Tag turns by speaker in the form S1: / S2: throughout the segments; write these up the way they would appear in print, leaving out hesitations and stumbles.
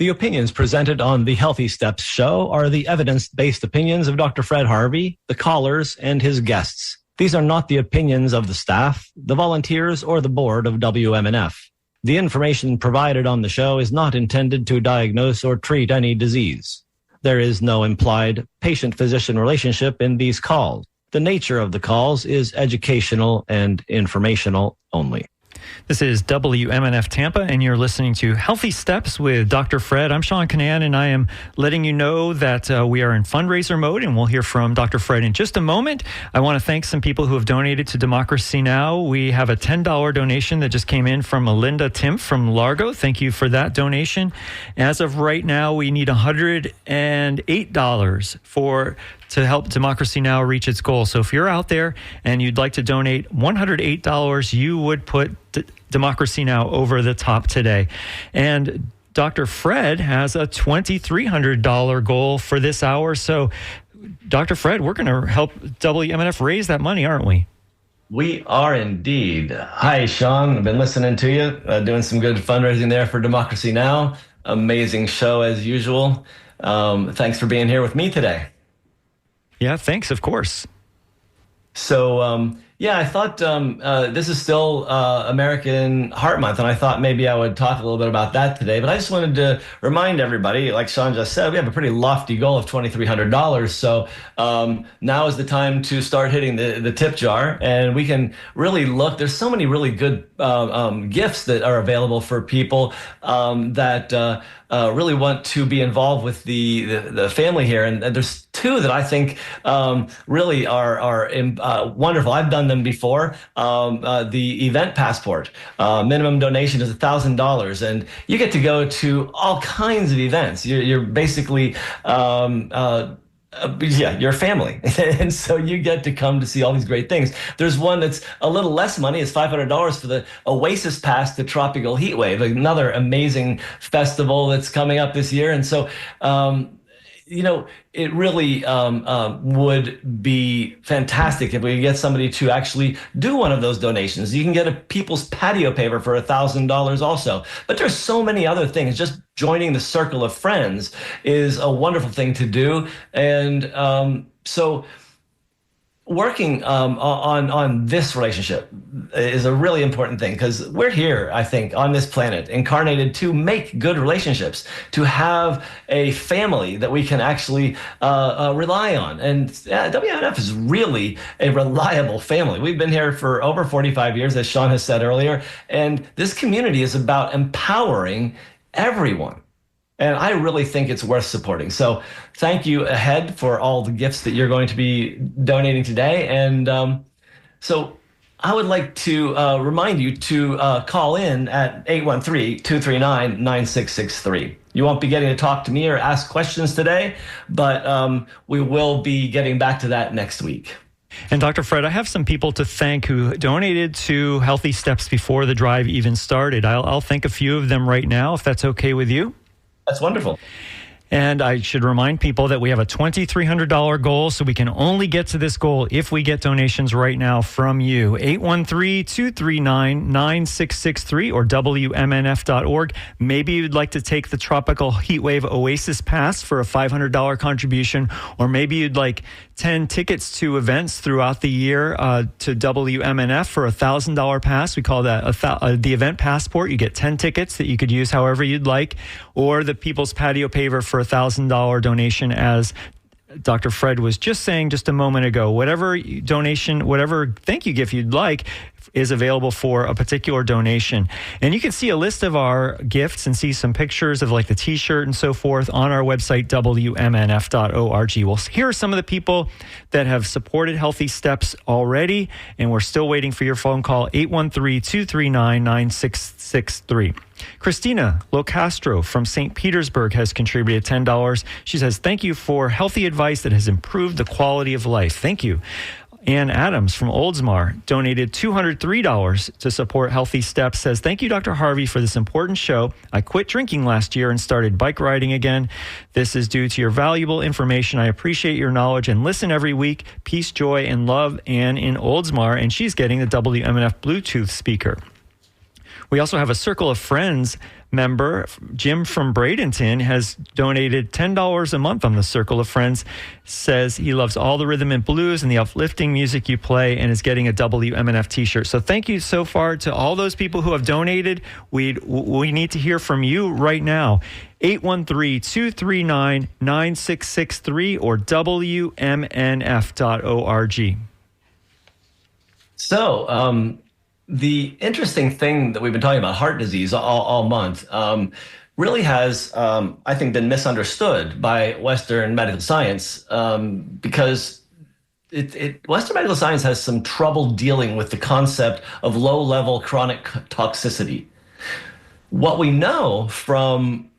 S1: The opinions presented on the Healthy Steps show are the evidence-based opinions of Dr. Fred Harvey, the callers, and his guests. These are not the opinions of the staff, the volunteers, or the board of WMNF. The information provided on the show is not intended to diagnose or treat any disease. There is no implied patient-physician relationship in these calls. The nature of the calls is educational and informational only.
S2: This is WMNF Tampa, and you're listening to Healthy Steps with Dr. Fred. I'm Sean Canan, and I am letting you know that we are in fundraiser mode, and we'll hear from Dr. Fred in just a moment. I want to thank some people who have donated to Democracy Now! We have a $10 donation that just came in from Melinda Timp from Largo. Thank you for that donation. As of right now, we need $108 to help Democracy Now! Reach its goal. So if you're out there and you'd like to donate $108, you would put Democracy Now! Over the top today. And Dr. Fred has a $2,300 goal for this hour. So, Dr. Fred, we're going to help WMNF raise that money, aren't we?
S1: We are indeed. Hi, Sean. I've been listening to you, doing some good fundraising there for Democracy Now! Amazing show as usual. Thanks for being here with me today.
S2: Yeah, thanks, of course.
S1: So, I thought this is still American Heart Month, and I thought maybe I would talk a little bit about that today. But I just wanted to remind everybody, like Sean just said, we have a pretty lofty goal of $2,300. So now is the time to start hitting the tip jar, and we can really look. There's so many really good gifts that are available for people that really want to be involved with the family here. And there's two that I think really are wonderful. I've done them before. The event passport, minimum donation is $1,000, and you get to go to all kinds of events. You're basically your family. And so you get to come to see all these great things. There's one that's a little less money. It's $500 for the Oasis Pass to Tropical Heat Wave, another amazing festival that's coming up this year. And so, it really would be fantastic if we could get somebody to actually do one of those donations. You can get a people's patio paver for $1,000 also. But there's so many other things. Just joining the circle of friends is a wonderful thing to do. And so working on this relationship is a really important thing, because we're here, I think, on this planet, incarnated to make good relationships, to have a family that we can actually rely on. And WMNF is really a reliable family. We've been here for over 45 years, as Sean has said earlier, and this community is about empowering everyone. And I really think it's worth supporting. So thank you ahead for all the gifts that you're going to be donating today. And so I would like to remind you to call in at 813-239-9663. You won't be getting to talk to me or ask questions today, but we will be getting back to that next week.
S2: And Dr. Fred, I have some people to thank who donated to Healthy Steps before the drive even started. I'll thank a few of them right now, if that's okay with you.
S1: That's wonderful.
S2: And I should remind people that we have a $2,300 goal, so we can only get to this goal if we get donations right now from you. 813-239-9663 or WMNF.org. Maybe you'd like to take the Tropical Heatwave Oasis Pass for a $500 contribution, or maybe you'd like 10 tickets to events throughout the year to WMNF for a $1,000 pass. We call that the event passport. You get 10 tickets that you could use however you'd like, or the People's Patio Paver for a $1,000 donation, as Dr. Fred was just saying just a moment ago. Whatever donation, whatever thank you gift you'd like is available for a particular donation. And you can see a list of our gifts and see some pictures of like the t-shirt and so forth on our website, WMNF.org. Well, here are some of the people that have supported Healthy Steps already, and we're still waiting for your phone call, 813-239-9663. Christina Locastro from St. Petersburg has contributed $10. She says, thank you for healthy advice that has improved the quality of life. Thank you. Ann Adams from Oldsmar donated $203 to support Healthy Steps, says, thank you, Dr. Harvey, for this important show. I quit drinking last year and started bike riding again. This is due to your valuable information. I appreciate your knowledge and listen every week. Peace, joy, and love, Ann in Oldsmar. And she's getting the WMNF Bluetooth speaker. We also have a circle of friends member, Jim from Bradenton, has donated $10 a month on the Circle of Friends. Says he loves all the rhythm and blues and the uplifting music you play, and is getting a WMNF t-shirt. So thank you so far to all those people who have donated. We need to hear from you right now. 813-239-9663 or WMNF.org.
S1: So the interesting thing that we've been talking about, heart disease, all month, really has, I think, been misunderstood by Western medical science because Western medical science has some trouble dealing with the concept of low-level chronic toxicity. What we know from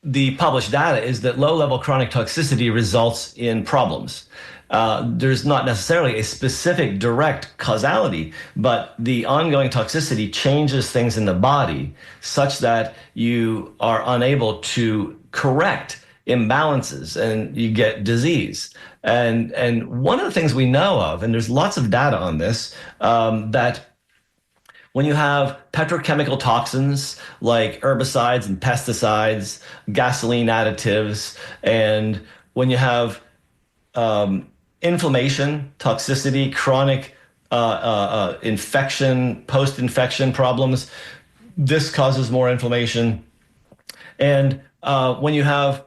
S1: the published data is that low-level chronic toxicity results in problems. There's not necessarily a specific direct causality, but the ongoing toxicity changes things in the body such that you are unable to correct imbalances and you get disease. And one of the things we know of, and there's lots of data on this, that when you have petrochemical toxins like herbicides and pesticides, gasoline additives, and when you have inflammation, toxicity, chronic infection, post-infection problems, this causes more inflammation. And when you have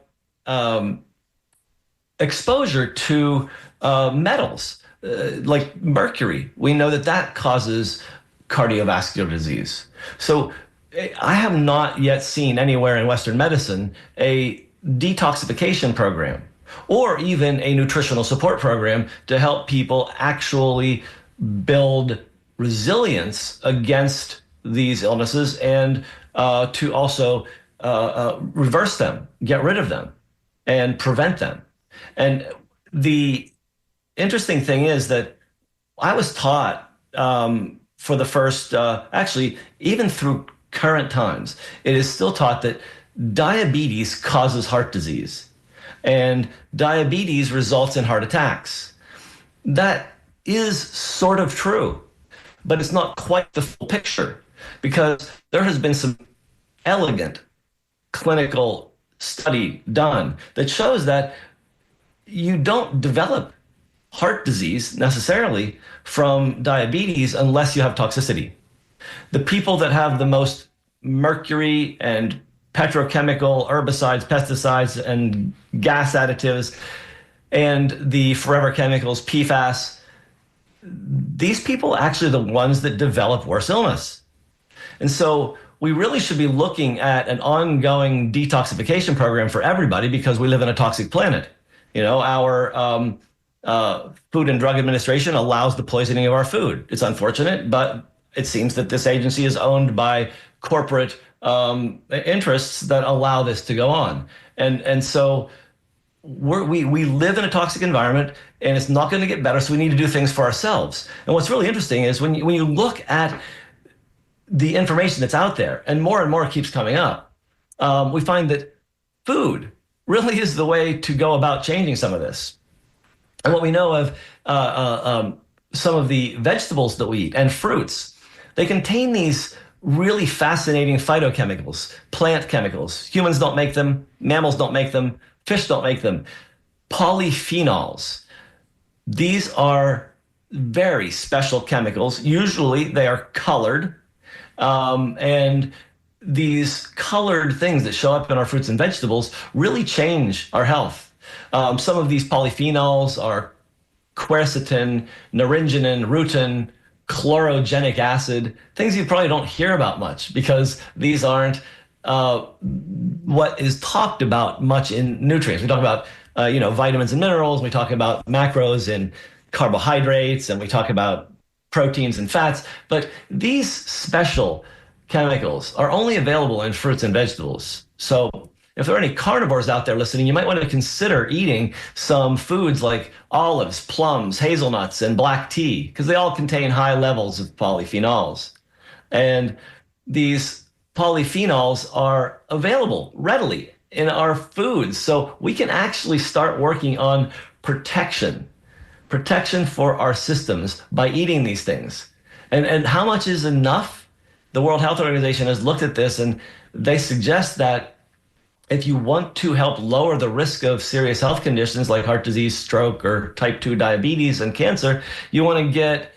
S1: exposure to metals like mercury, we know that that causes cardiovascular disease. So I have not yet seen anywhere in Western medicine a detoxification program or even a nutritional support program to help people actually build resilience against these illnesses and to also reverse them, get rid of them, and prevent them. And the interesting thing is that I was taught for the first, actually, even through current times, it is still taught that diabetes causes heart disease, and diabetes results in heart attacks. That is sort of true, but it's not quite the full picture, because there has been some elegant clinical study done that shows that you don't develop heart disease necessarily from diabetes unless you have toxicity. The people that have the most mercury and petrochemical herbicides, pesticides, and gas additives, and the forever chemicals, PFAS, these people are actually the ones that develop worse illness. And so we really should be looking at an ongoing detoxification program for everybody, because we live in a toxic planet. You know, our Food and Drug Administration allows the poisoning of our food. It's unfortunate, but it seems that this agency is owned by corporate interests that allow this to go on. And so we live in a toxic environment, and it's not going to get better, so we need to do things for ourselves. And what's really interesting is when you look at the information that's out there, and more keeps coming up, we find that food really is the way to go about changing some of this. And what we know of some of the vegetables that we eat and fruits, they contain these really fascinating phytochemicals, plant chemicals. Humans don't make them, mammals don't make them, fish don't make them. Polyphenols. These are very special chemicals. Usually they are colored, and these colored things that show up in our fruits and vegetables really change our health. Some of these polyphenols are quercetin, naringenin, rutin, chlorogenic acid, things you probably don't hear about much because these aren't what is talked about much in nutrients. We talk about vitamins and minerals, we talk about macros and carbohydrates, and we talk about proteins and fats, but these special chemicals are only available in fruits and vegetables. So if there are any carnivores out there listening, you might want to consider eating some foods like olives, plums, hazelnuts, and black tea, because they all contain high levels of polyphenols. And these polyphenols are available readily in our foods. So we can actually start working on protection for our systems by eating these things. And how much is enough? The World Health Organization has looked at this, and they suggest that if you want to help lower the risk of serious health conditions like heart disease, stroke, or type 2 diabetes and cancer, you want to get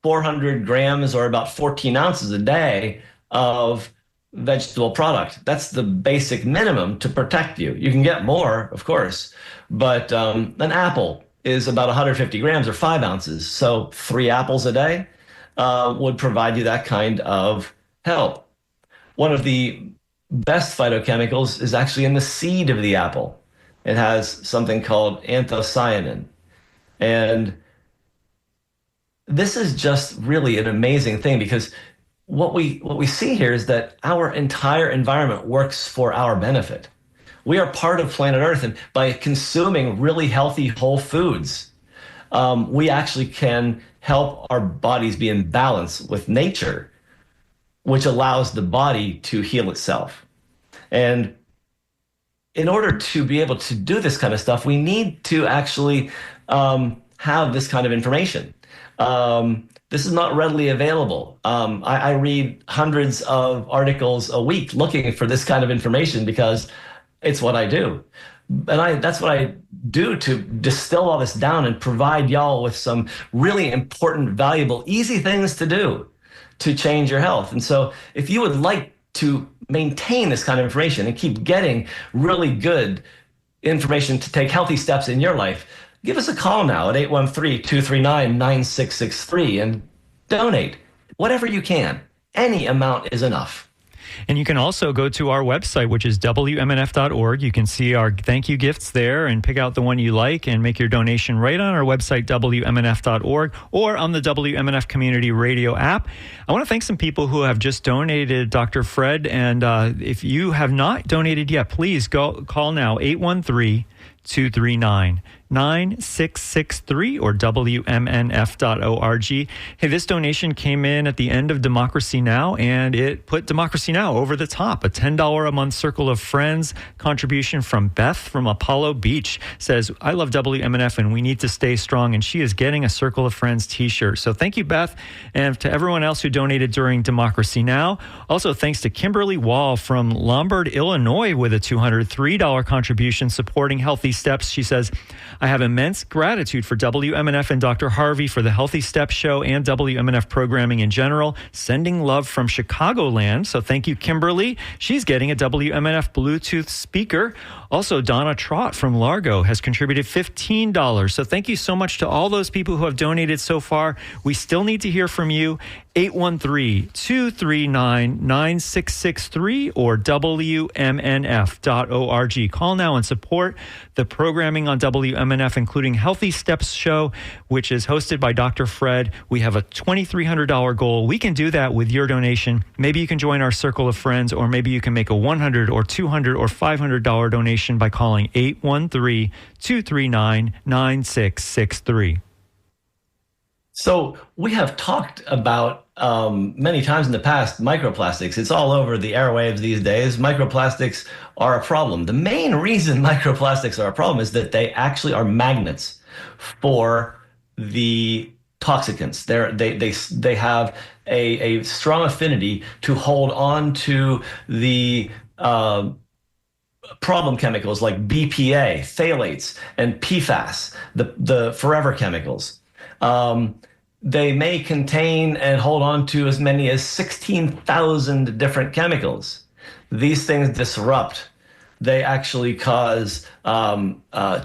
S1: 400 grams or about 14 ounces a day of vegetable product. That's the basic minimum to protect you. You can get more, of course, but an apple is about 150 grams or 5 ounces. So 3 apples a day would provide you that kind of help. One of the best phytochemicals is actually in the seed of the apple. It has something called anthocyanin. And this is just really an amazing thing, because what we see here is that our entire environment works for our benefit. We are part of planet Earth, and by consuming really healthy whole foods, we actually can help our bodies be in balance with nature, which allows the body to heal itself. And in order to be able to do this kind of stuff, we need to actually have this kind of information. This is not readily available. I read hundreds of articles a week looking for this kind of information because it's what I do. And that's what I do to distill all this down and provide y'all with some really important, valuable, easy things to do to change your health. And so if you would like to maintain this kind of information and keep getting really good information to take healthy steps in your life, give us a call now at 813-239-9663 and donate whatever you can. Any amount is enough.
S2: And you can also go to our website, which is WMNF.org. You can see our thank you gifts there and pick out the one you like and make your donation right on our website, WMNF.org, or on the WMNF Community Radio app. I want to thank some people who have just donated, Dr. Fred. And if you have not donated yet, please call now, 813-239-9663 or WMNF.org. Hey, this donation came in at the end of Democracy Now! And it put Democracy Now! Over the top. A $10 a month Circle of Friends contribution from Beth from Apollo Beach says, I love WMNF and we need to stay strong. And she is getting a Circle of Friends t-shirt. So thank you, Beth. And to everyone else who donated during Democracy Now! Also, thanks to Kimberly Wall from Lombard, Illinois with a $203 contribution supporting Healthy Steps. She says, I have immense gratitude for WMNF and Dr. Harvey for the Healthy Steps show and WMNF programming in general. Sending love from Chicagoland. So thank you, Kimberly. She's getting a WMNF Bluetooth speaker. Also, Donna Trott from Largo has contributed $15. So thank you so much to all those people who have donated so far. We still need to hear from you. 813-239-9663 or WMNF.org. Call now and support the programming on WMNF, including Healthy Steps Show, which is hosted by Dr. Fred. We have a $2,300 goal. We can do that with your donation. Maybe you can join our Circle of Friends, or maybe you can make a $100 or $200 or $500 donation by calling 813-239-9663.
S1: So we have talked about many times in the past microplastics. It's all over the airwaves these days. Microplastics are a problem. The main reason microplastics are a problem is that they actually are magnets for the toxicants. They have a strong affinity to hold on to the problem chemicals like BPA, phthalates, and PFAS, the forever chemicals. They may contain and hold on to as many as 16,000 different chemicals. These things disrupt. They actually cause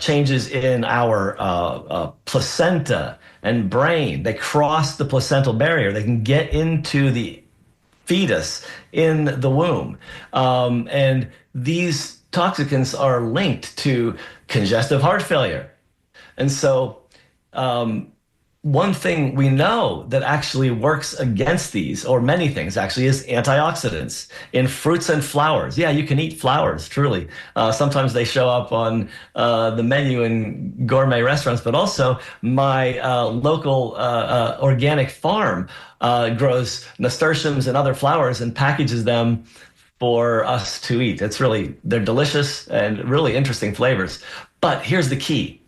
S1: changes in our placenta and brain. They cross the placental barrier. They can get into the fetus in the womb. And these toxicants are linked to congestive heart failure. And so one thing we know that actually works against these, or many things actually, is antioxidants in fruits and flowers. Yeah, you can eat flowers, truly. Sometimes they show up on the menu in gourmet restaurants, but also my local organic farm grows nasturtiums and other flowers and packages them for us to eat. They're delicious and really interesting flavors. But here's the key.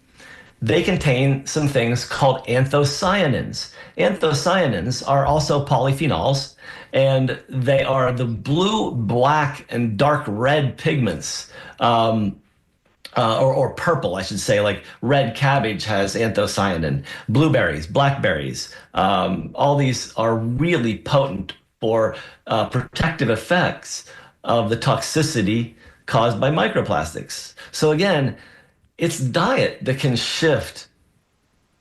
S1: they contain some things called anthocyanins. Anthocyanins are also polyphenols, and they are the blue, black, and dark red pigments. Or purple, I should say, like red cabbage has anthocyanin, blueberries, blackberries. All these are really potent for protective effects of the toxicity caused by microplastics. So again, it's diet that can shift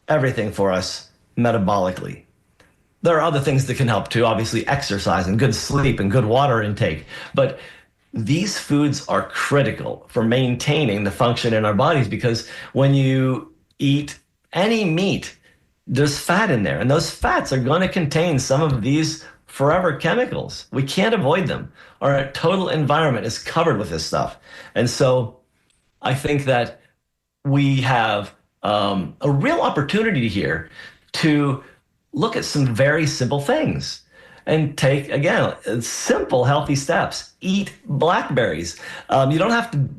S1: everything for us metabolically. There are other things that can help too, obviously exercise and good sleep and good water intake. But these foods are critical for maintaining the function in our bodies, because when you eat any meat, there's fat in there, and those fats are going to contain some of these forever chemicals. We can't avoid them. Our total environment is covered with this stuff. And so I think that we have a real opportunity here to look at some very simple things and take, again, simple, healthy steps. Eat blackberries. You don't have to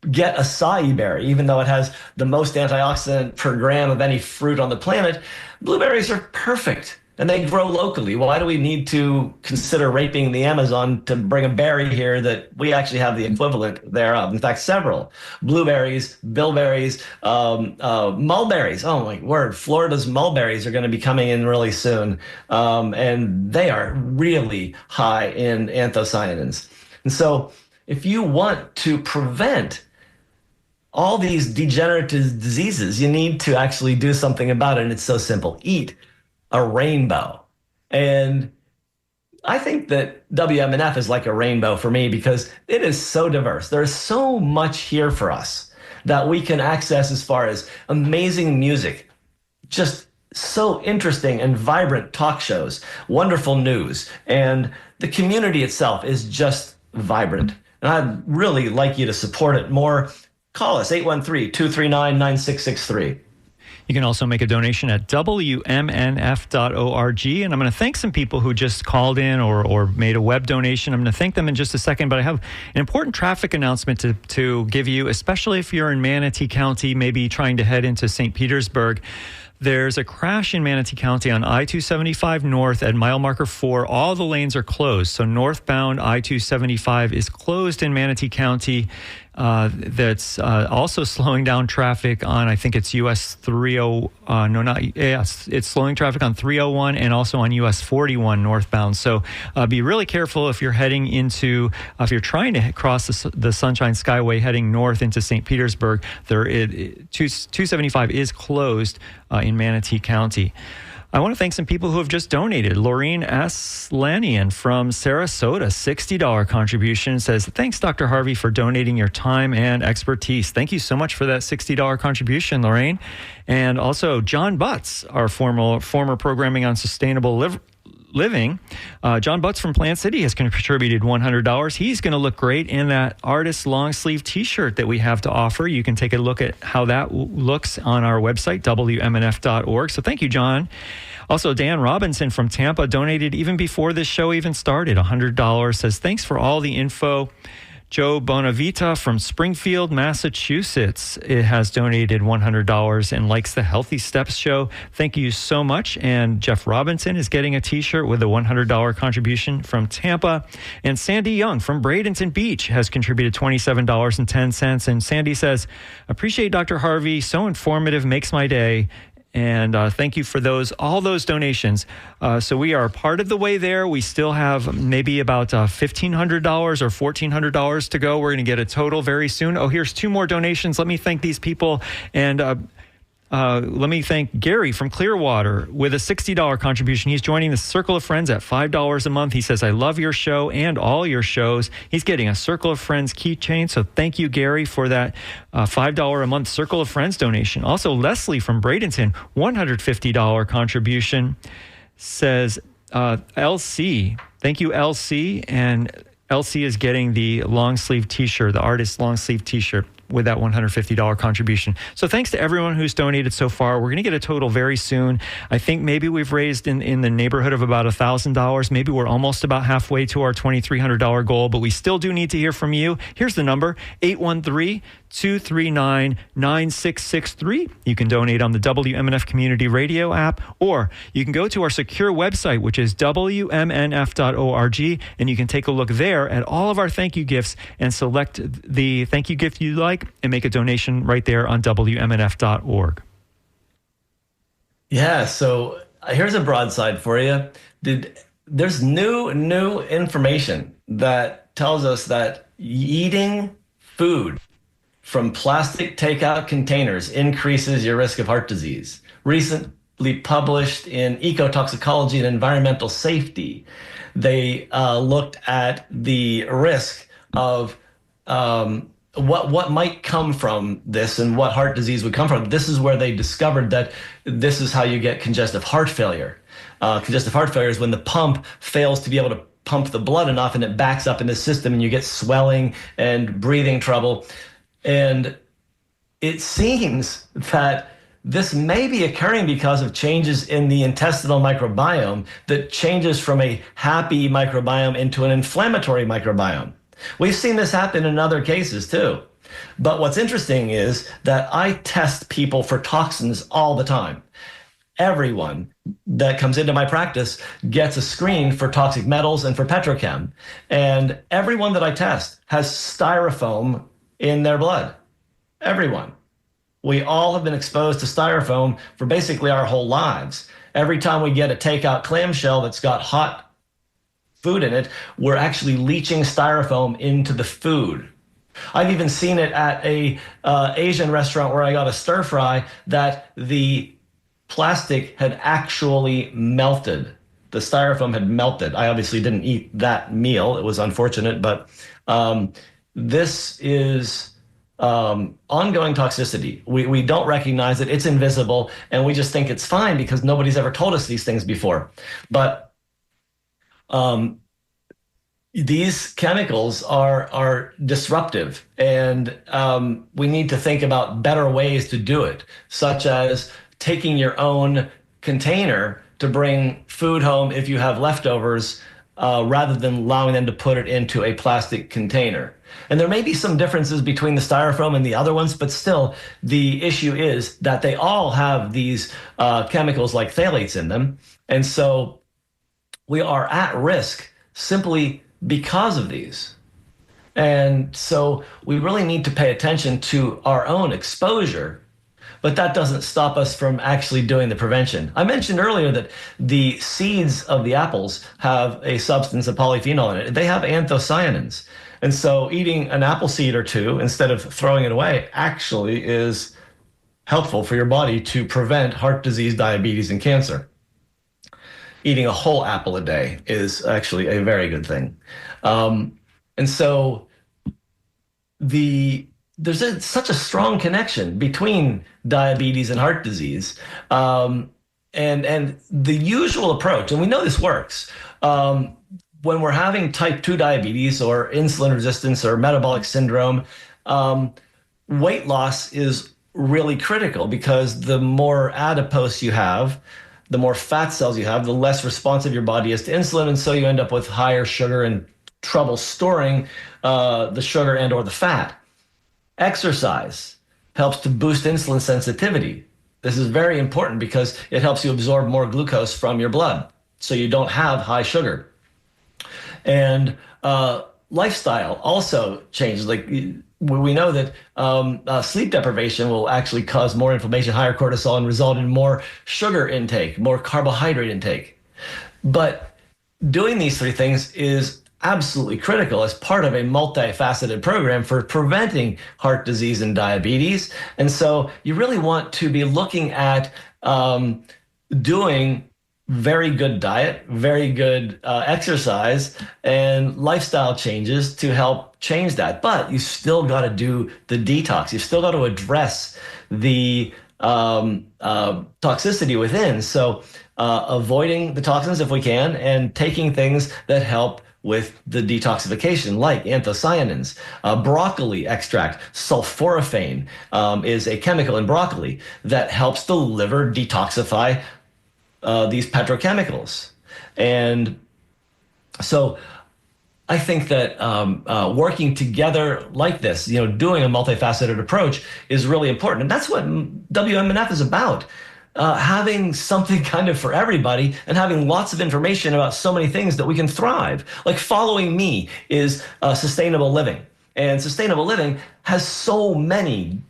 S1: get acai berry, even though it has the most antioxidant per gram of any fruit on the planet. Blueberries are perfect, and they grow locally. Why do we need to consider raping the Amazon to bring a berry here that we actually have the equivalent thereof? In fact, several. Blueberries, bilberries, mulberries. Oh my word, Florida's mulberries are going to be coming in really soon. And they are really high in anthocyanins. And so if you want to prevent all these degenerative diseases, you need to actually do something about it. And it's so simple. Eat a rainbow. And I think that WMNF is like a rainbow for me, because it is so diverse. There's so much here for us that we can access, as far as amazing music, just so interesting and vibrant talk shows, wonderful news, and the community itself is just vibrant. And I'd really like you to support it more. Call us, 813-239-9663.
S2: You can also make a donation at WMNF.org. And I'm going to thank some people who just called in or made a web donation. I'm going to thank them in just a second, but I have an important traffic announcement to give you, especially if you're in Manatee County, maybe trying to head into St. Petersburg. There's a crash in Manatee County on I-275 North at mile marker 4. All the lanes are closed. So northbound I-275 is closed in Manatee County. That's also slowing down traffic on, I think it's US 30, it's slowing traffic on 301 and also on US 41 northbound. So be really careful if you're heading into, if you're trying to cross the Sunshine Skyway heading north into St. Petersburg. 275 is closed in Manatee County. I want to thank some people who have just donated. Laureen S. Lanian from Sarasota, $60 contribution, says, thanks, Dr. Harvey, for donating your time and expertise. Thank you so much for that $60 contribution, Lorraine. And also John Butts, our former programming on sustainable living. John Butts from Plant City has contributed $100. He's going to look great in that artist long sleeve t-shirt that we have to offer. You can take a look at how that looks on our website, WMNF.org. So thank you, John. Also, Dan Robinson from Tampa donated even before this show even started, $100, says, thanks for all the info. Joe Bonavita from Springfield, Massachusetts, it has donated $100 and likes the Healthy Steps show. Thank you so much. And Jeff Robinson is getting a t-shirt with a $100 contribution from Tampa. And Sandy Young from Bradenton Beach has contributed $27.10. And Sandy says, appreciate Dr. Harvey. So informative, makes my day. And thank you for all those donations. So we are part of the way there. We still have maybe about $1,500 or $1,400 to go. We're going to get a total very soon. Oh, here's 2 more donations. Let me thank these people. And let me thank Gary from Clearwater with a $60 contribution. He's joining the Circle of Friends at $5 a month. He says, I love your show and all your shows. He's getting a Circle of Friends keychain. So thank you, Gary, for that $5 a month Circle of Friends donation. Also, Leslie from Bradenton, $150 contribution, says, LC. Thank you, LC. And LC is getting the long sleeve t-shirt, the artist long sleeve t-shirt. with that $150 contribution. So thanks to everyone who's donated so far. We're going to get a total very soon. I think maybe we've raised in the neighborhood of about $1,000. Maybe we're almost about halfway to our $2,300 goal, but we still do need to hear from you. Here's the number, 813-239-9663. You can donate on the WMNF Community Radio app, or you can go to our secure website, which is WMNF.org, and you can take a look there at all of our thank you gifts and select the thank you gift you like and make a donation right there on WMNF.org.
S1: Yeah, so here's a broadside for you. There's new information that tells us that eating food from plastic takeout containers increases your risk of heart disease. Recently published in Ecotoxicology and Environmental Safety, they looked at the risk of what might come from this and what heart disease would come from. This is where they discovered that this is how you get congestive heart failure. Congestive heart failure is when the pump fails to be able to pump the blood enough and it backs up in the system and you get swelling and breathing trouble. And it seems that this may be occurring because of changes in the intestinal microbiome that changes from a happy microbiome into an inflammatory microbiome. We've seen this happen in other cases too. But what's interesting is that I test people for toxins all the time. Everyone that comes into my practice gets a screen for toxic metals and for petrochem. And everyone that I test has styrofoam in their blood. Everyone. We all have been exposed to styrofoam for basically our whole lives. Every time we get a takeout clamshell that's got hot food in it, we're actually leaching styrofoam into the food. I've even seen it at a Asian restaurant where I got a stir fry that the plastic had actually melted. The styrofoam had melted. I obviously didn't eat that meal. It was unfortunate, but this is ongoing toxicity. We don't recognize it. It's invisible, and we just think it's fine because nobody's ever told us these things before. But these chemicals are disruptive, and we need to think about better ways to do it, such as taking your own container to bring food home if you have leftovers, rather than allowing them to put it into a plastic container. And there may be some differences between the styrofoam and the other ones, but still the issue is that they all have these chemicals like phthalates in them. And so we are at risk simply because of these. And so we really need to pay attention to our own exposure, but that doesn't stop us from actually doing the prevention. I mentioned earlier that the seeds of the apples have a substance, a polyphenol in it. They have anthocyanins. And so eating an apple seed or two instead of throwing it away actually is helpful for your body to prevent heart disease, diabetes, and cancer. Eating a whole apple a day is actually a very good thing. And so there's such a strong connection between diabetes and heart disease. And the usual approach, and we know this works, when we're having type 2 diabetes or insulin resistance or metabolic syndrome, weight loss is really critical because the more adipose you have, the more fat cells you have, the less responsive your body is to insulin, and so you end up with higher sugar and trouble storing the sugar and or the fat. Exercise helps to boost insulin sensitivity. This is very important because it helps you absorb more glucose from your blood, so you don't have high sugar. And lifestyle also changes. Like we know that sleep deprivation will actually cause more inflammation, higher cortisol, and result in more sugar intake, more carbohydrate intake. But doing these three things is absolutely critical as part of a multifaceted program for preventing heart disease and diabetes. And so you really want to be looking at doing very good diet, very good exercise, and lifestyle changes to help change that. But you still got to do the detox. You still got to address the toxicity within. So avoiding the toxins if we can, and taking things that help with the detoxification, like anthocyanins. Broccoli extract, sulforaphane, is a chemical in broccoli that helps the liver detoxify these petrochemicals. And so I think that working together like this, doing a multifaceted approach is really important. And that's what WMNF is about. Having something kind of for everybody and having lots of information about so many things that we can thrive. Like Following Me is sustainable living. And sustainable living has so many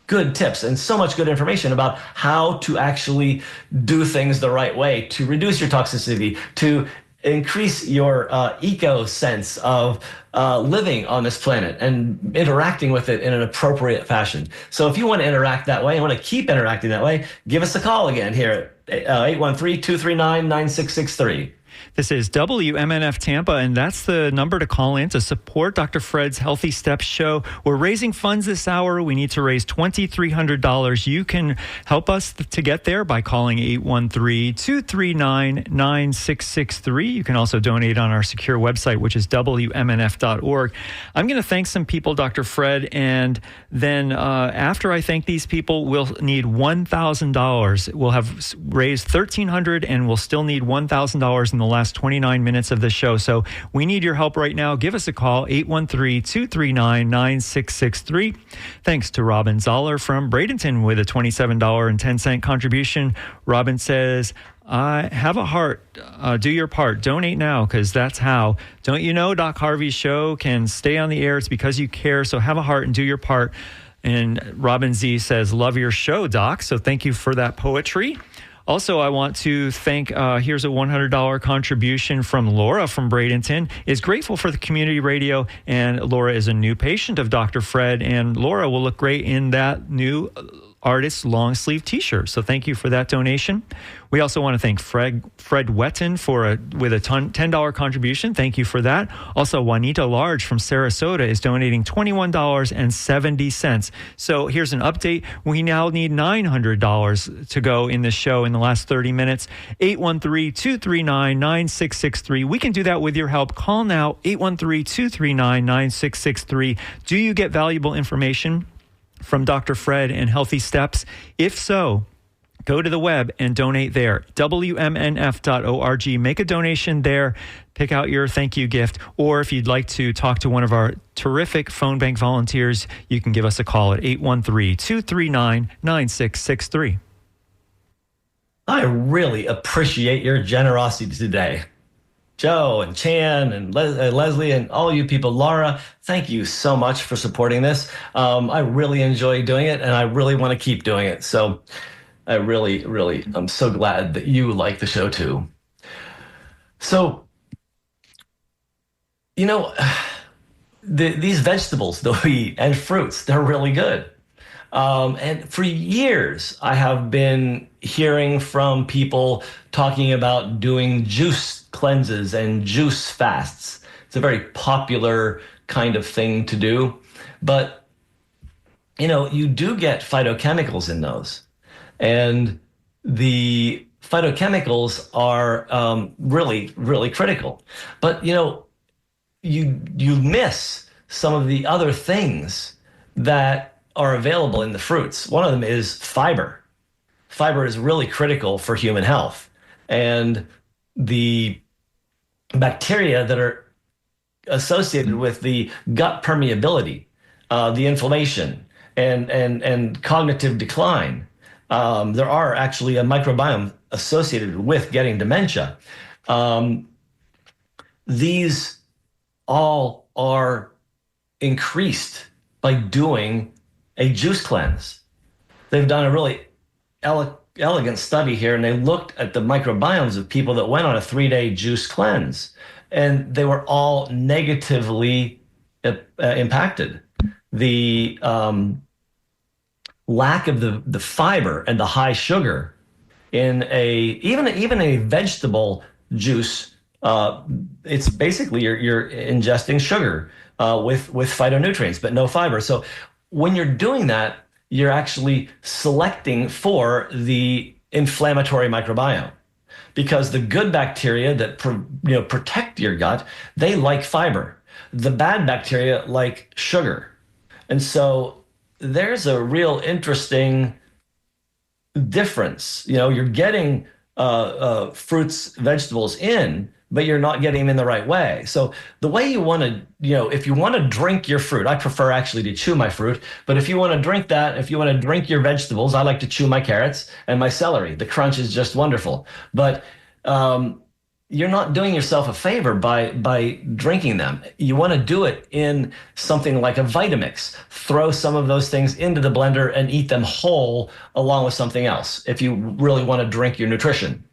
S1: good tips and so much good information about how to actually do things the right way to reduce your toxicity, to increase your eco sense of living on this planet and interacting with it in an appropriate fashion. So if you want to interact that way and want to keep interacting that way, give us a call again here at 813-239-9663.
S2: This is WMNF Tampa, and that's the number to call in to support Dr. Fred's Healthy Steps show. We're raising funds this hour. We need to raise $2,300. You can help us to get there by calling 813-239-9663. You can also donate on our secure website, which is WMNF.org. I'm going to thank some people, Dr. Fred, and then after I thank these people, we'll need $1,000. We'll have raised $1,300, and we'll still need $1,000 in the last 29 minutes of the show. So we need your help right now. Give us a call, 813-239-9663. Thanks to Robin Zoller from Bradenton with a $27.10 contribution. Robin says, I have a heart. Do your part. Donate now, because that's how. Don't you know Doc Harvey's show can stay on the air? It's because you care. So have a heart and do your part. And Robin Z says, love your show, Doc. So thank you for that poetry. Also, I want to thank, here's a $100 contribution from Laura from Bradenton, is grateful for the community radio, and Laura is a new patient of Dr. Fred, and Laura will look great in that new artist long sleeve t-shirt. So thank you for that donation. We also want to thank Fred Wetton with a $10 contribution. Thank you for that. Also, Juanita Large from Sarasota is donating $21.70. So here's an update. We now need $900 to go in the show in the last 30 minutes. 813-239-9663. We can do that with your help. Call now, 813-239-9663. Do you get valuable information from Dr. Fred and Healthy Steps? If so, go to the web and donate there. WMNF.org. Make a donation there. Pick out your thank you gift. Or if you'd like to talk to one of our terrific phone bank volunteers, you can give us a call at 813-239-9663.
S1: I really appreciate your generosity today. Joe and Chan and Leslie and all you people, Laura, thank you so much for supporting this. I really enjoy doing it, and I really want to keep doing it. So I really, I'm so glad that you like the show too. So, these vegetables that we eat and fruits, they're really good. And for years, I have been hearing from people talking about doing juice cleanses and juice fasts. It's a very popular kind of thing to do. But, you do get phytochemicals in those. And the phytochemicals are really, really critical. But, you miss some of the other things that are available in the fruits. One of them is fiber. Fiber is really critical for human health. And the bacteria that are associated with the gut permeability, the inflammation, and cognitive decline, there are actually a microbiome associated with getting dementia. These all are increased by doing a juice cleanse. They've done a really elegant study here, and they looked at the microbiomes of people that went on a 3-day juice cleanse, and they were all negatively impacted. The lack of the fiber and the high sugar in even a vegetable juice, it's basically you're ingesting sugar with phytonutrients, but no fiber. So when you're doing that, you're actually selecting for the inflammatory microbiome. because the good bacteria that protect your gut, they like fiber. The bad bacteria like sugar. And so there's a real interesting difference. You're getting fruits, vegetables in, but you're not getting them in the right way. So the way you want to, if you want to drink your fruit, I prefer actually to chew my fruit, but if you want to drink that, if you want to drink your vegetables, I like to chew my carrots and my celery. The crunch is just wonderful. But you're not doing yourself a favor by drinking them. You want to do it in something like a Vitamix. Throw some of those things into the blender and eat them whole along with something else if you really want to drink your nutrition.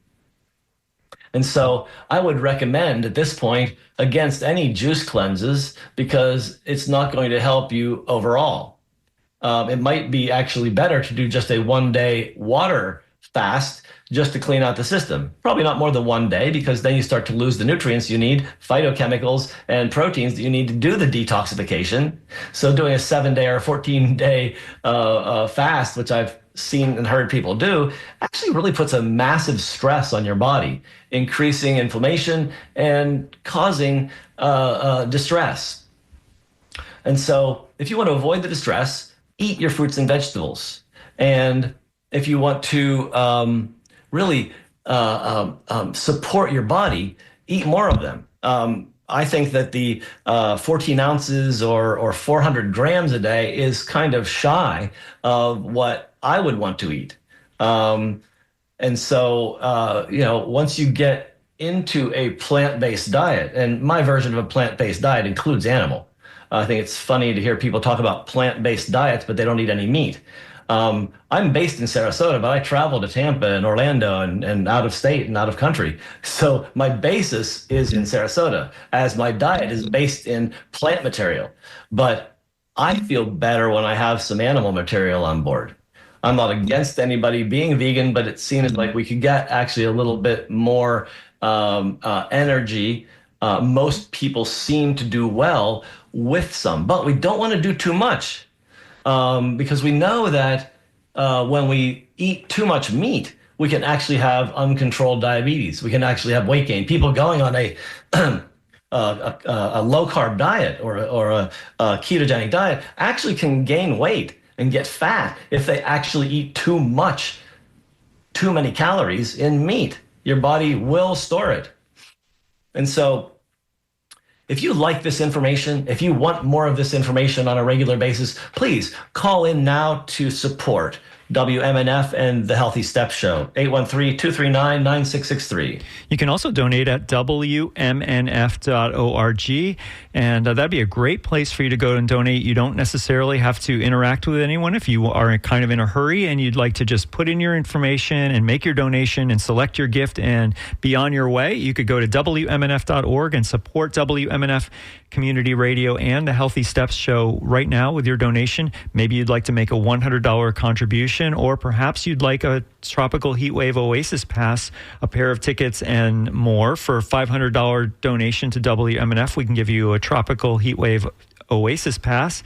S1: And so I would recommend at this point against any juice cleanses because it's not going to help you overall. It might be actually better to do just a 1-day water fast just to clean out the system. Probably not more than 1 day because then you start to lose the nutrients you need, phytochemicals and proteins that you need to do the detoxification. So doing a 7-day or 14-day fast, which I've seen and heard people do, actually really puts a massive stress on your body, increasing inflammation and causing distress. And so if you want to avoid the distress, eat your fruits and vegetables. And if you want to really support your body, eat more of them. I think that the 14 ounces or 400 grams a day is kind of shy of what I would want to eat. And so, once you get into a plant-based diet, and my version of a plant-based diet includes animal. I think it's funny to hear people talk about plant-based diets, but they don't eat any meat. I'm based in Sarasota, but I travel to Tampa and Orlando and out of state and out of country. So my basis is in Sarasota, as my diet is based in plant material. But I feel better when I have some animal material on board. I'm not against anybody being vegan, but it seems like we could get actually a little bit more energy. Most people seem to do well with some, but we don't want to do too much. Because we know that when we eat too much meat, we can actually have uncontrolled diabetes. We can actually have weight gain. People going on a low carb diet or a ketogenic diet actually can gain weight and get fat if they actually eat too many calories in meat. Your body will store it. And so if you like this information, if you want more of this information on a regular basis, please call in now to support WMNF and the Healthy Steps Show, 813-239-9663.
S2: You can also donate at WMNF.org, and that'd be a great place for you to go and donate. You don't necessarily have to interact with anyone. If you are kind of in a hurry and you'd like to just put in your information and make your donation and select your gift and be on your way, you could go to WMNF.org and support WMNF Community Radio and the Healthy Steps Show right now with your donation. Maybe you'd like to make a $100 contribution, or perhaps you'd like a Tropical Heatwave Oasis Pass, a pair of tickets, and more. For a $500 donation to WMNF, we can give you a Tropical Heatwave Oasis Pass.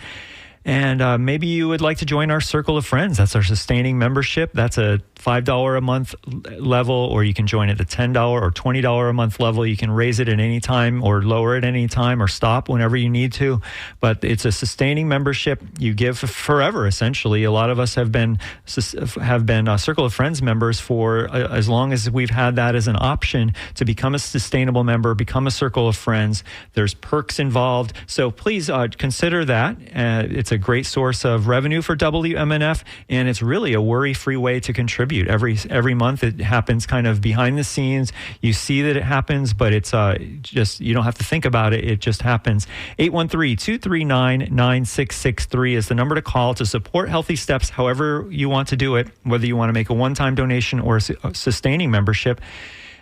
S2: And maybe you would like to join our Circle of Friends. That's our sustaining membership. That's a $5 a month level, or you can join at a $10 or $20 a month level. You can raise it at any time or lower it any time or stop whenever you need to. But it's a sustaining membership. You give forever, essentially. A lot of us have been Circle of Friends members for as long as we've had that as an option to become a sustainable member, become a Circle of Friends. There's perks involved. So please consider that. It's a great source of revenue for WMNF, and it's really a worry-free way to contribute. Every month it happens kind of behind the scenes. You see that it happens, but it's just, you don't have to think about it. It just happens. 813-239-9663 is the number to call to support Healthy Steps however you want to do it, whether you want to make a one-time donation or a sustaining membership.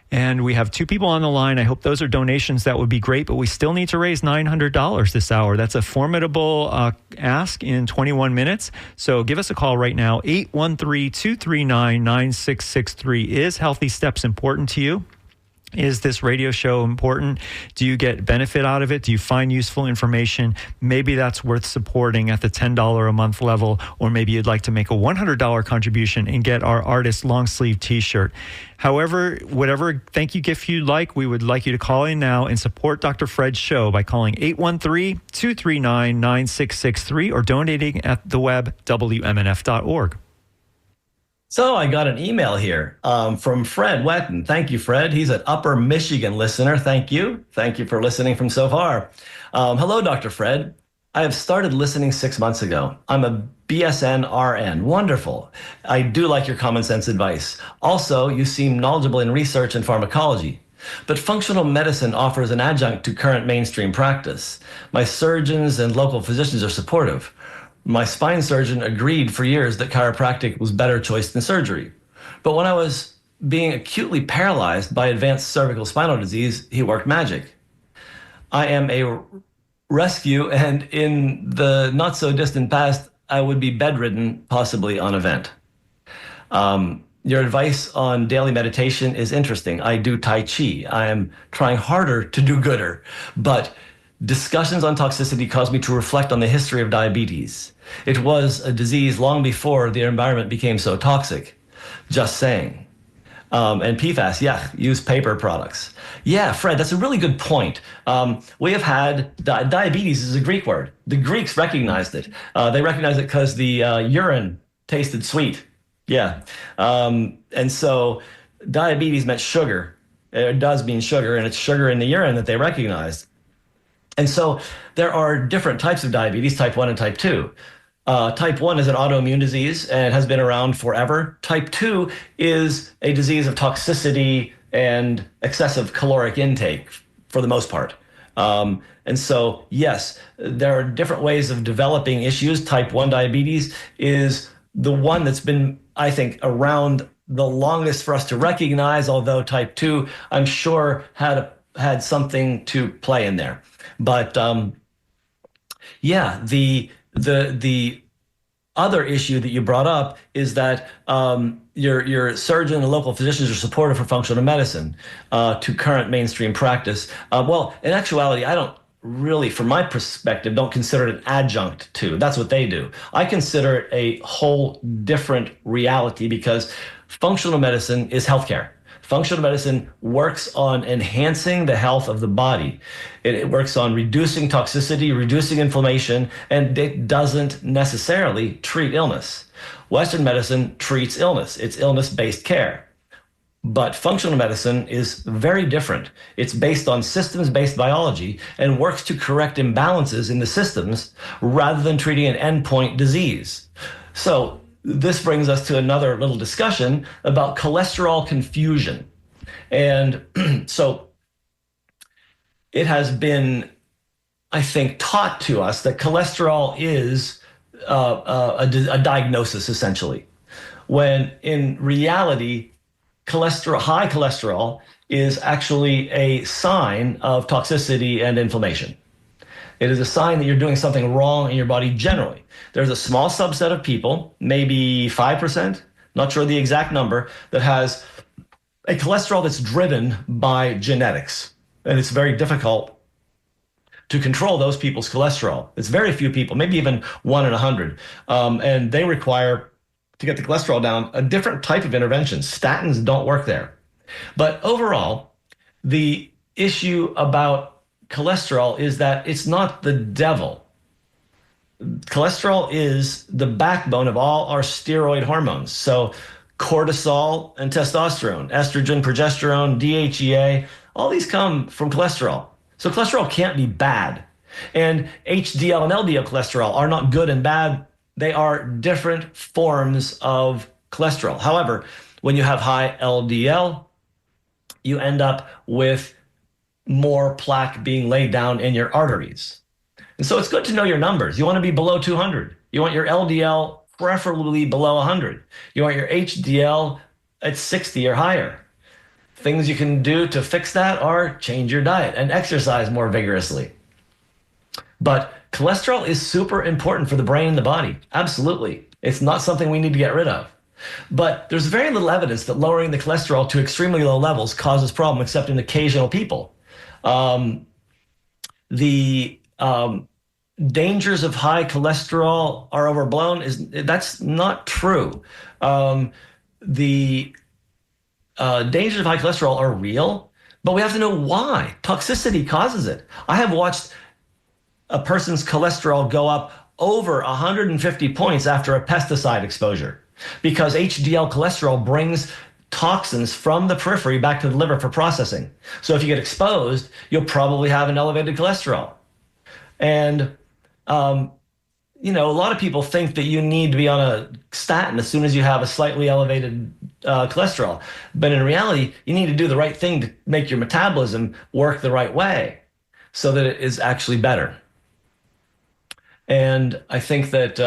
S2: And we have 2 people on the line. I hope those are donations. That would be great, but we still need to raise $900 this hour. That's a formidable ask in 21 minutes. So give us a call right now. 813-239-9663. Is Healthy Steps important to you? Is this radio show important? Do you get benefit out of it? Do you find useful information? Maybe that's worth supporting at the $10 a month level, or maybe you'd like to make a $100 contribution and get our artist long sleeve t-shirt. However, whatever thank you gift you'd like, we would like you to call in now and support Dr. Fred's show by calling 813-239-9663 or donating at the web, WMNF.org.
S1: So I got an email here from Fred Wetton. Thank you, Fred. He's an Upper Michigan listener. Thank you. Thank you for listening from so far. Hello, Dr. Fred. I have started listening 6 months ago. I'm a BSN RN. Wonderful. I do like your common sense advice. Also, you seem knowledgeable in research and pharmacology. But functional medicine offers an adjunct to current mainstream practice. My surgeons and local physicians are supportive. My spine surgeon agreed for years that chiropractic was better choice than surgery. But when I was being acutely paralyzed by advanced cervical spinal disease, he worked magic. I am a rescue, and in the not so distant past, I would be bedridden, possibly on a vent. Your advice on daily meditation is interesting. I do Tai Chi. I am trying harder to do gooder, but discussions on toxicity caused me to reflect on the history of diabetes. It was a disease long before the environment became so toxic. Just saying. And PFAS, yeah, use paper products. Yeah, Fred, that's a really good point. We have had, diabetes is a Greek word. The Greeks recognized it. They recognized it because the urine tasted sweet. Yeah. And so diabetes meant sugar. It does mean sugar, and it's sugar in the urine that they recognized. And so there are different types of diabetes, type 1 and type 2. Type 1 is an autoimmune disease and has been around forever. Type 2 is a disease of toxicity and excessive caloric intake for the most part. And so, yes, there are different ways of developing issues. Type 1 diabetes is the one that's been, I think, around the longest for us to recognize, although type 2, I'm sure, had something to play in there. But yeah, the other issue that you brought up is that your surgeon and local physicians are supportive for functional medicine to current mainstream practice. Well, in actuality, I don't really, from my perspective, don't consider it an adjunct to. That's what they do. I consider it a whole different reality because functional medicine is healthcare. Functional medicine works on enhancing the health of the body. It works on reducing toxicity, reducing inflammation, and it doesn't necessarily treat illness. Western medicine treats illness. It's illness-based care. But functional medicine is very different. It's based on systems-based biology and works to correct imbalances in the systems rather than treating an endpoint disease. So this brings us to another little discussion about cholesterol confusion. And so it has been, I think, taught to us that cholesterol is a diagnosis, essentially, when in reality, high cholesterol is actually a sign of toxicity and inflammation. It is a sign that you're doing something wrong in your body generally. There's a small subset of people, maybe 5%, not sure the exact number, that has a cholesterol that's driven by genetics. And it's very difficult to control those people's cholesterol. It's very few people, maybe even 1 in 100. And they require, to get the cholesterol down, a different type of intervention. Statins don't work there. But overall, the issue about cholesterol is that it's not the devil. Cholesterol is the backbone of all our steroid hormones. So cortisol and testosterone, estrogen, progesterone, DHEA, all these come from cholesterol. So cholesterol can't be bad. And HDL and LDL cholesterol are not good and bad. They are different forms of cholesterol. However, when you have high LDL, you end up with more plaque being laid down in your arteries. And so it's good to know your numbers. You want to be below 200. You want your LDL preferably below 100. You want your HDL at 60 or higher. Things you can do to fix that are change your diet and exercise more vigorously. But cholesterol is super important for the brain and the body. Absolutely. It's not something we need to get rid of. But there's very little evidence that lowering the cholesterol to extremely low levels causes problem, except in occasional people. The dangers of high cholesterol are overblown. That's not true. The dangers of high cholesterol are real, but we have to know why. Toxicity causes it. I have watched a person's cholesterol go up over 150 points after a pesticide exposure, because HDL cholesterol brings toxins from the periphery back to the liver for processing. So if you get exposed, you'll probably have an elevated cholesterol. And a lot of people think that you need to be on a statin as soon as you have a slightly elevated cholesterol. But in reality, you need to do the right thing to make your metabolism work the right way so that it is actually better. And I think that,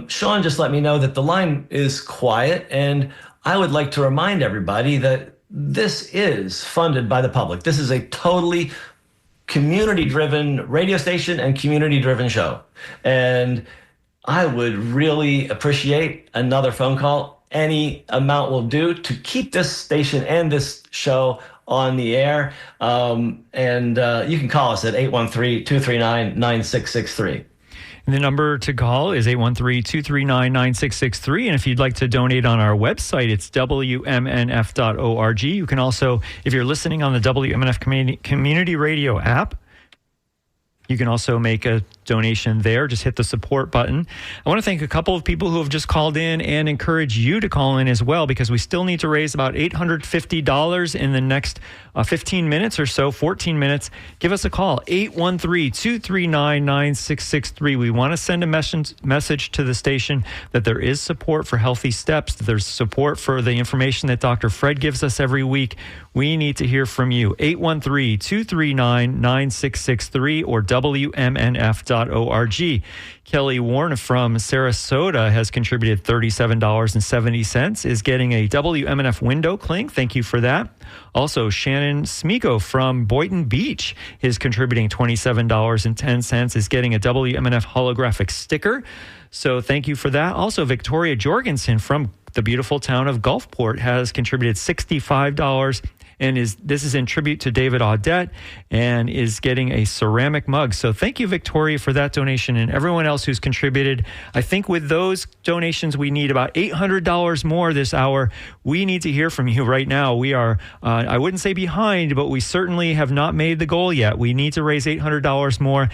S1: Sean just let me know that the line is quiet. And I would like to remind everybody that this is funded by the public. This is a totally community-driven radio station and community-driven show. And I would really appreciate another phone call. Any amount will do to keep this station and this show on the air. You can call us at 813-239-9663.
S2: And the number to call is 813-239-9663. And if you'd like to donate on our website, it's WMNF.org. You can also, if you're listening on the WMNF Community Radio app, you can also make a donation there. Just hit the support button. I want to thank a couple of people who have just called in and encourage you to call in as well, because we still need to raise about $850 in the next 15 minutes or so, 14 minutes. Give us a call, 813-239-9663. We want to send a message to the station that there is support for Healthy Steps, that there's support for the information that Dr. Fred gives us every week. We need to hear from you, 813-239-9663 or WMNF.org. Kelly Warren from Sarasota has contributed $37.70, is getting a WMNF window clink. Thank you for that. Also, Shannon Smiko from Boynton Beach is contributing $27.10, is getting a WMNF holographic sticker. So thank you for that. Also, Victoria Jorgensen from the beautiful town of Gulfport has contributed $65. And this is in tribute to David Audette, and is getting a ceramic mug. So thank you, Victoria, for that donation, and everyone else who's contributed. I think with those donations, we need about $800 more this hour. We need to hear from you right now. We are, I wouldn't say behind, but we certainly have not made the goal yet. We need to raise $800 more.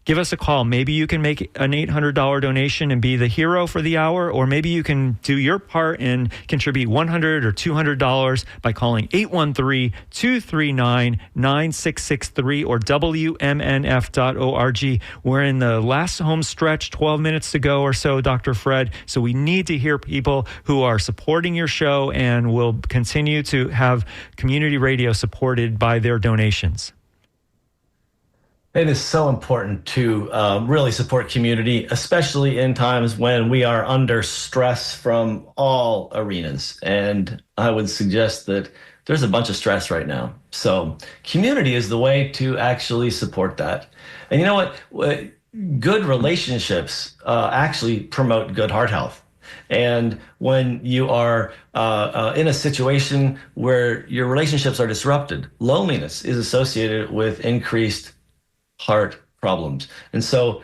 S2: Give us a call. Maybe you can make an $800 donation and be the hero for the hour, or maybe you can do your part and contribute $100 or $200 by calling 813-239-9663 or WMNF.org. We're in the last home stretch, 12 minutes to go or so, Dr. Fred. So we need to hear people who are supporting your show and will continue to have community radio supported by their donations.
S1: It is so important to really support community, especially in times when we are under stress from all arenas. And I would suggest that there's a bunch of stress right now. So community is the way to actually support that. And you know what? Good relationships actually promote good heart health. And when you are in a situation where your relationships are disrupted, loneliness is associated with increased heart problems. And so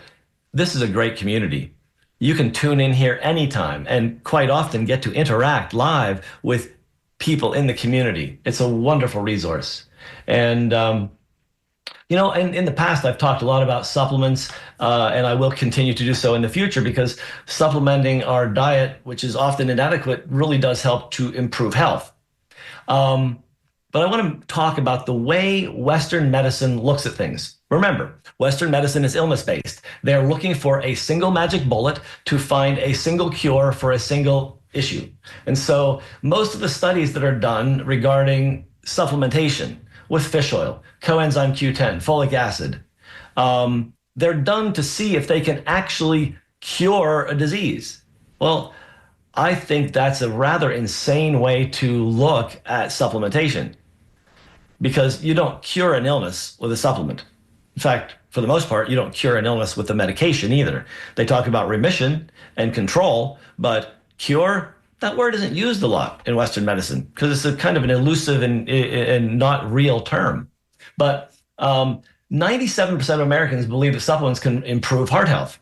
S1: this is a great community. You can tune in here anytime and quite often get to interact live with people in the community. It's a wonderful resource. And, in the past, I've talked a lot about supplements, and I will continue to do so in the future, because supplementing our diet, which is often inadequate, really does help to improve health. But I want to talk about the way Western medicine looks at things. Remember, Western medicine is illness-based. They're looking for a single magic bullet to find a single cure for a single issue. And so most of the studies that are done regarding supplementation with fish oil, coenzyme Q10, folic acid, they're done to see if they can actually cure a disease. Well, I think that's a rather insane way to look at supplementation, because you don't cure an illness with a supplement. In fact, for the most part, you don't cure an illness with the medication either. They talk about remission and control, but cure, that word isn't used a lot in Western medicine because it's a kind of an elusive and not real term. But 97% of Americans believe that supplements can improve heart health.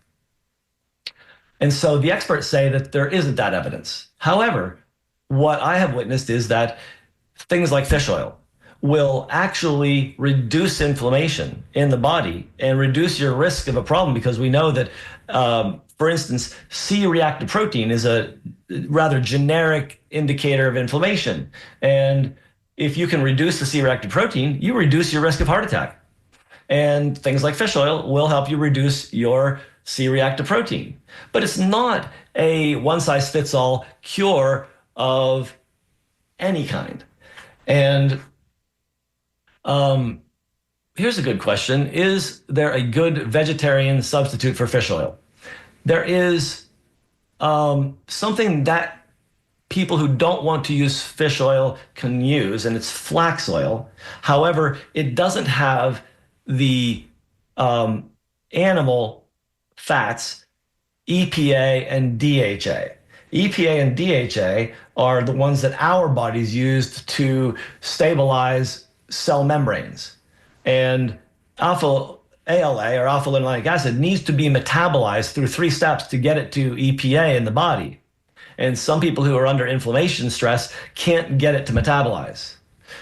S1: And so the experts say that there isn't that evidence. However, what I have witnessed is that things like fish oil will actually reduce inflammation in the body and reduce your risk of a problem, because we know that, for instance, C-reactive protein is a rather generic indicator of inflammation. And if you can reduce the C-reactive protein, you reduce your risk of heart attack. And things like fish oil will help you reduce your C-reactive protein. But it's not a one-size-fits-all cure of any kind. And here's a good question. Is there a good vegetarian substitute for fish oil? There is something that people who don't want to use fish oil can use, and it's flax oil. However, it doesn't have the animal fats, EPA and DHA. EPA and DHA are the ones that our bodies use to stabilize cell membranes. And ALA, or alpha linolenic acid, needs to be metabolized through 3 steps to get it to EPA in the body. And some people who are under inflammation stress can't get it to metabolize.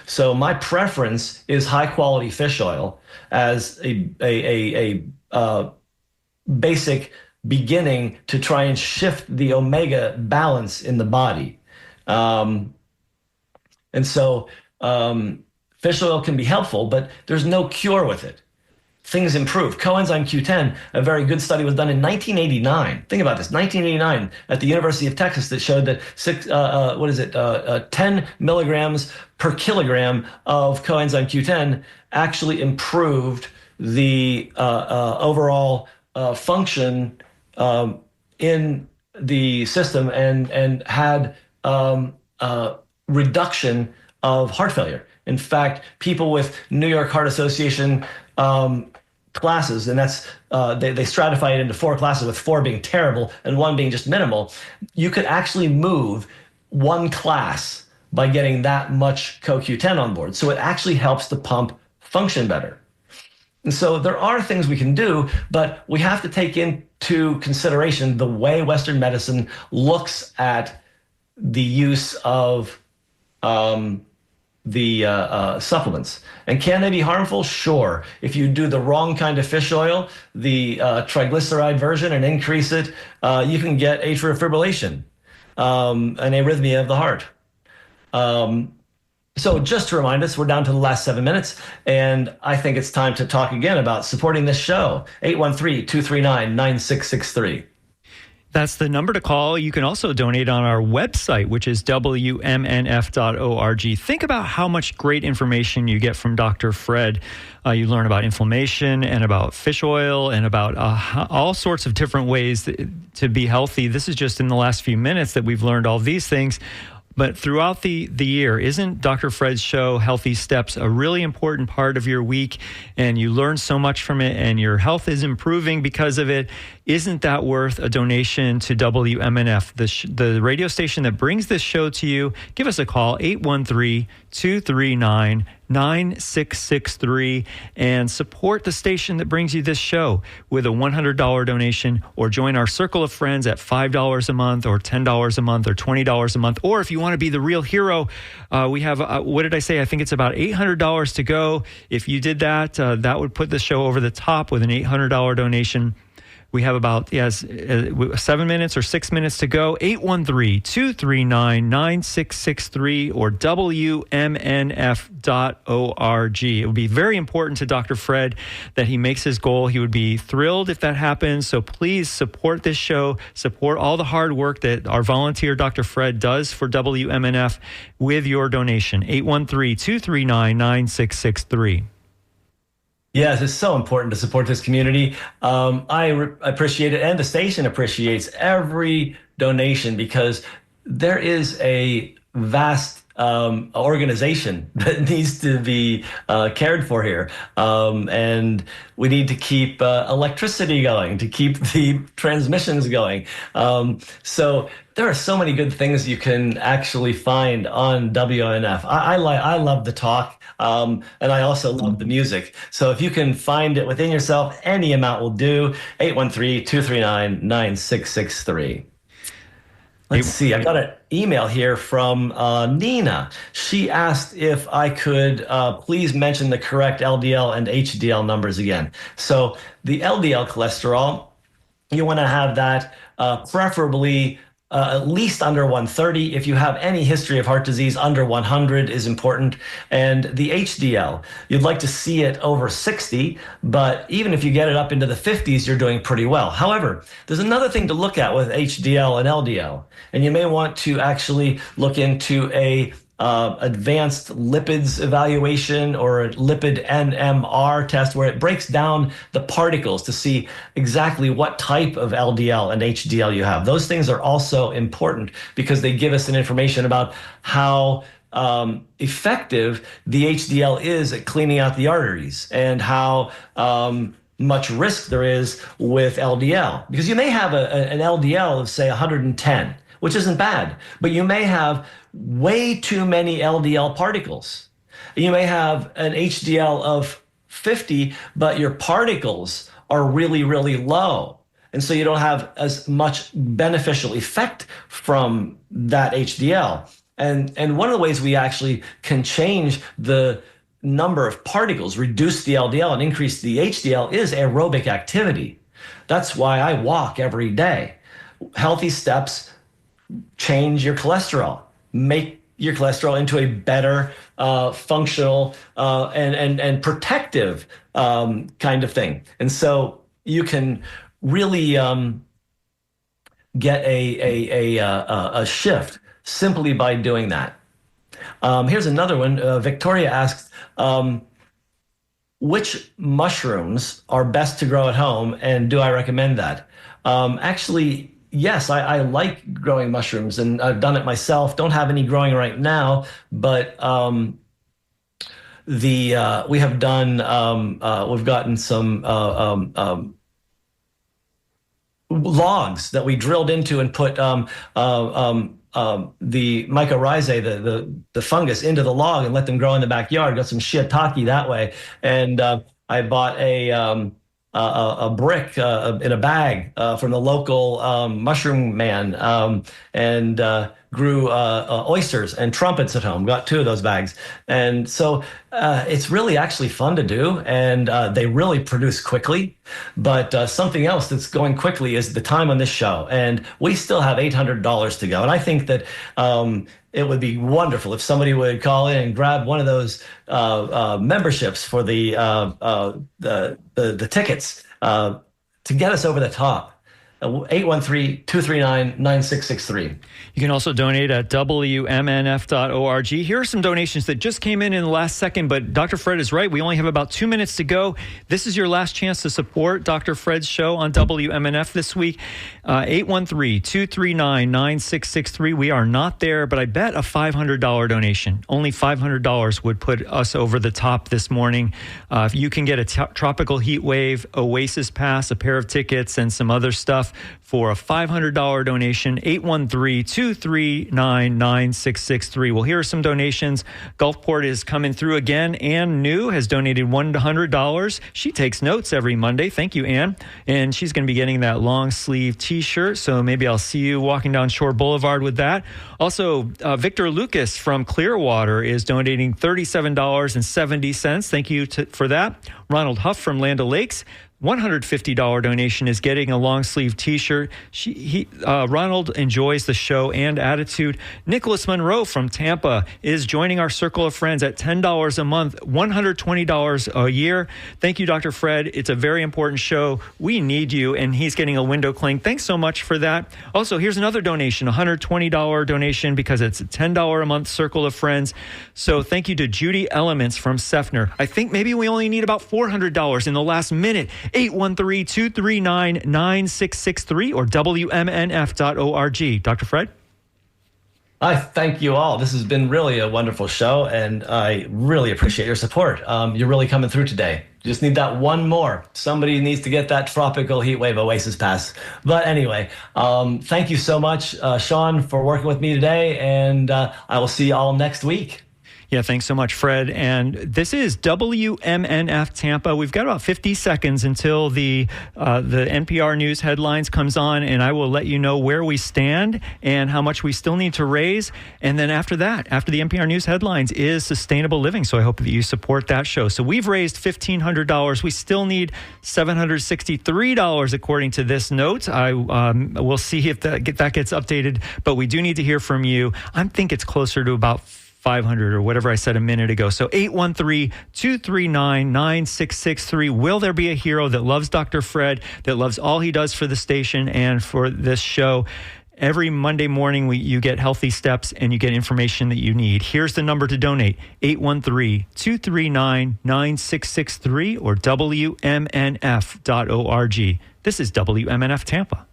S1: So my preference is high quality fish oil as a basic beginning to try and shift the omega balance in the body. And so fish oil can be helpful, but there's no cure with it. Things improve. Coenzyme Q10, a very good study was done in 1989. Think about this, 1989 at the University of Texas, that showed that 10 milligrams per kilogram of coenzyme Q10 actually improved the overall function in the system and had reduction of heart failure. In fact, people with New York Heart Association classes, and that's they stratify it into 4 classes, with 4 being terrible and 1 being just minimal. You could actually move 1 class by getting that much CoQ10 on board. So it actually helps the pump function better. And so there are things we can do, but we have to take into consideration the way Western medicine looks at the use of supplements. And can they be harmful? Sure. If you do the wrong kind of fish oil, the triglyceride version, and increase it, you can get atrial fibrillation, an arrhythmia of the heart. So just to remind us, we're down to the last 7 minutes, and I think it's time to talk again about supporting this show. 813-239-9663.
S2: That's the number to call. You can also donate on our website, which is WMNF.org. Think about how much great information you get from Dr. Fred. You learn about inflammation and about fish oil and about all sorts of different ways to be healthy. This is just in the last few minutes that we've learned all these things. But throughout the year, isn't Dr. Fred's show, Healthy Steps, a really important part of your week? And you learn so much from it, and your health is improving because of it. Isn't that worth a donation to WMNF, the radio station that brings this show to you? Give us a call, 813-239-9663, and support the station that brings you this show with a $100 donation, or join our circle of friends at $5 a month or $10 a month or $20 a month. Or if you want to be the real hero, we have, what did I say? I think it's about $800 to go. If you did that, that would put the show over the top with an $800 donation. We have about 7 minutes or 6 minutes to go. 813-239-9663 or WMNF.org. It would be very important to Dr. Fred that he makes his goal. He would be thrilled if that happens. So please support this show. Support all the hard work that our volunteer Dr. Fred does for WMNF with your donation. 813-239-9663.
S1: Yes, it's so important to support this community. I appreciate it, and the station appreciates every donation, because there is a vast organization that needs to be cared for here. And we need to keep electricity going, to keep the transmissions going. So there are so many good things you can actually find on WMNF. I love the talk, and I also love the music. So if you can find it within yourself, any amount will do. 813-239-9663. Let's see. I got an email here from Nina. She asked if I could please mention the correct LDL and HDL numbers again. So the LDL cholesterol, you want to have that preferably at least under 130. If you have any history of heart disease, under 100 is important. And the HDL, you'd like to see it over 60, but even if you get it up into the 50s, you're doing pretty well. However, there's another thing to look at with HDL and LDL, and you may want to actually look into a advanced lipids evaluation or a lipid NMR test where it breaks down the particles to see exactly what type of LDL and HDL you have. Those things are also important because they give us an information about how effective the HDL is at cleaning out the arteries and how much risk there is with LDL. Because you may have an LDL of, say, 110, which isn't bad, but you may have way too many LDL particles. You may have an HDL of 50, but your particles are really, really low. And so you don't have as much beneficial effect from that HDL. And one of the ways we actually can change the number of particles, reduce the LDL and increase the HDL, is aerobic activity. That's why I walk every day. Healthy steps change your cholesterol, make your cholesterol into a better functional and protective kind of thing. And so you can really get a shift simply by doing that. Here's another one. Victoria asks, which mushrooms are best to grow at home, and do I recommend that? Actually, yes, I like growing mushrooms, and I've done it myself. Don't have any growing right now, but we have done. We've gotten some logs that we drilled into and put the mycorrhizae, the fungus, into the log and let them grow in the backyard. Got some shiitake that way, and I bought a brick in a bag from the local mushroom man, and grew oysters and trumpets at home. Got 2 of those bags. And so it's really actually fun to do, and they really produce quickly. But something else that's going quickly is the time on this show. And we still have $800 to go. And I think that it would be wonderful if somebody would call in and grab one of those memberships for the tickets to get us over the top. 813-239-9663.
S2: You can also donate at WMNF.org. Here are some donations that just came in the last second, but Dr. Fred is right. We only have about 2 minutes to go. This is your last chance to support Dr. Fred's show on WMNF this week. 813-239-9663. We are not there, but I bet a $500 donation, only $500 would put us over the top this morning. If you can get a tropical heat wave Oasis pass, a pair of tickets, and some other stuff for a $500 donation, 813-239-9663. Well, here are some donations. Gulfport is coming through again. Ann New has donated $100. She takes notes every Monday. Thank you, Ann. And she's going to be getting that long sleeve t-shirt. So maybe I'll see you walking down Shore Boulevard with that. Also, Victor Lucas from Clearwater is donating $37.70. Thank you for that. Ronald Huff from Land O'Lakes, $150 donation, is getting a long sleeve t-shirt. Ronald enjoys the show and attitude. Nicholas Monroe from Tampa is joining our circle of friends at $10 a month, $120 a year. Thank you, Dr. Fred. It's a very important show. We need you. And he's getting a window cling. Thanks so much for that. Also, here's another donation, $120 donation, because it's a $10 a month circle of friends. So thank you to Judy Elements from Sefner. I think maybe we only need about $400 in the last minute. 813-239-9663 or WMNF.org. Dr. Fred?
S1: I thank you all. This has been really a wonderful show, and I really appreciate your support. You're really coming through today. Just need that one more. Somebody needs to get that tropical heat wave Oasis pass. But anyway, thank you so much, Sean, for working with me today, and I will see you all next week.
S2: Yeah, thanks so much, Fred. And this is WMNF Tampa. We've got about 50 seconds until the NPR News headlines comes on, and I will let you know where we stand and how much we still need to raise. And then after that, after the NPR News headlines, is sustainable living. So I hope that you support that show. So we've raised $1,500. We still need $763 according to this note. We'll see if that gets updated, but we do need to hear from you. I think it's closer to about 500 or whatever I said a minute ago. So 813-239-9663. Will there be a hero that loves Dr. Fred, that loves all he does for the station and for this show? Every Monday morning, you get healthy steps and you get information that you need. Here's the number to donate, 813-239-9663 or WMNF.org. This is WMNF Tampa.